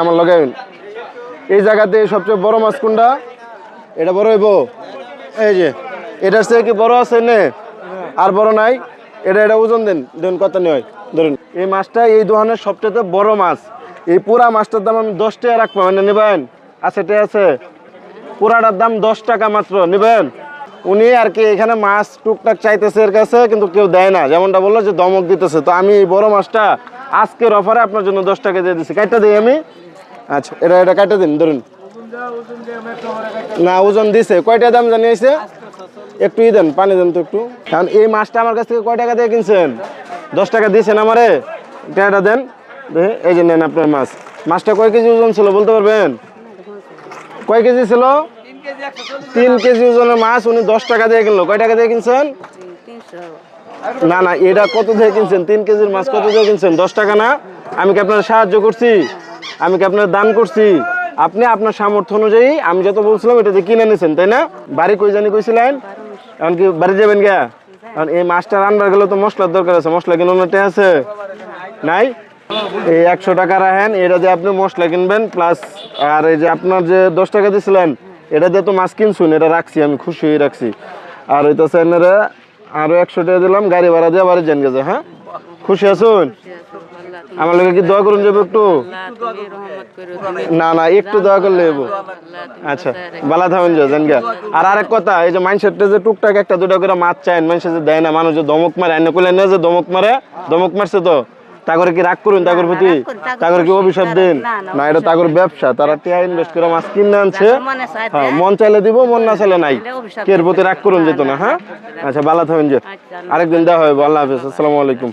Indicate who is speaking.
Speaker 1: আমার লাগাবেন এই জায়গাতে সবচেয়ে বড় মাছ কোনটা? এটা বড় হইব? এই যে এটার চেয়ে কি বড় আছে নে? আর বড় নাই? এটা ওজন দেন, ধরুন কত নয়। ধরুন এই মাছটা এই দোকানের সবচেয়ে বড় মাছ। এই পুরা মাছটার দাম আমি 10 টাকা রাখবো, মানে নেবেন? আছে ঠিক আছে, পুরাটার দাম 10 টাকা মাত্র, নেবেন? উনি আর কি এখানে মাছ টুকটাক চাইতেছে এর কাছে, কিন্তু কেউ দেয় না, যেমনটা বললো যে দমক দিতেছে। তো আমি এই বড় মাছটা আজকের অফারে আপনার জন্য 10 টাকা দিয়ে দিচ্ছি, কাইটা দিই আমি। আচ্ছা এটা কাইটা দিন। ধরুন না, ওজন দিছে, কয়টা দাম জানিয়েছে? একটু দেন, পানি দেন তো একটু। কারণ এই মাছটা আমার কাছ থেকে কয় টাকা দিয়ে কিনছেন? 10 টাকা দিয়েছেন আমারে, টাকাটা দেন। এই যে নেন আপনার মাছ। মাছটা কয় কেজি ওজন ছিল বলতে পারবেন? কয় কেজি ছিল? 3 কেজি ওজনের মাছ উনি 10 টাকা দিয়ে কিনলো। কয় টাকা দিয়ে কিনছেন? না না, এটা কত দিয়ে কিনছেন? 3 কেজির মাছ কত দিয়ে কিনছেন? 10 টাকা না? আমি কি আপনার সাহায্য করছি? আমি কি আপনার দান করছি? আপনি আপনার সামর্থ্য অনুযায়ী আমি যত বলছিলাম এটা দিয়ে কিনে নিয়েছেন, তাই না? বাড়ি কই জানি কইছিলেন? এখন কি বাড়ি যাবেন গা? কারণ এই মাছটা রান্নার গেলে তো মশলার দরকার আছে, মশলা কিনে আছে নাই? এই 100 টাকা রাখেন, এটা দিয়ে আপনি মশলা কিনবেন প্লাস। আর এই যে আপনার যে 10 টাকা দিয়েছিলেন এটা দিয়ে তো মাছ কিনছুন, এটা রাখছি, আমি খুশি হয়ে রাখছি। আর ওই তো স্যানেরা আরো 100 টাকা দিলাম, গাড়ি ভাড়া দিয়ে বাড়ি যান গেছে। হ্যাঁ, খুশি আছুন? আমার লোকে কি দোয়া করুন যাবো একটু? না না, একটু দোয়া করলে যাবো। আচ্ছা, বালা থামেন যান গা। আর আরেক কথা, এই যে মাইনসেটটা যে টুকটাক 1-2টা করে মাছ চায়, মানুষের যে দেয় না, মানুষ যে দমক মারে, আইনা করলেন না যে দমক মারে, দমক মারছে তো তাগরে কি রাগ করুন? তাগর প্রতি তাগর কি অভিশাপ দিন? না, এটা তাগর ব্যবসা, তারা টিয়া ইনভেস্ট করে মাছ কিনে আনছে। হ্যাঁ, মন চাইলে দিব, মন না চাইলে নাই। এর প্রতি রাগ করুন যেত না। হ্যাঁ আচ্ছা, বালা থামেন যে, আরেকদিন দেওয়া হবে। আল্লাহ হাফেজ, আসসালামু আলাইকুম।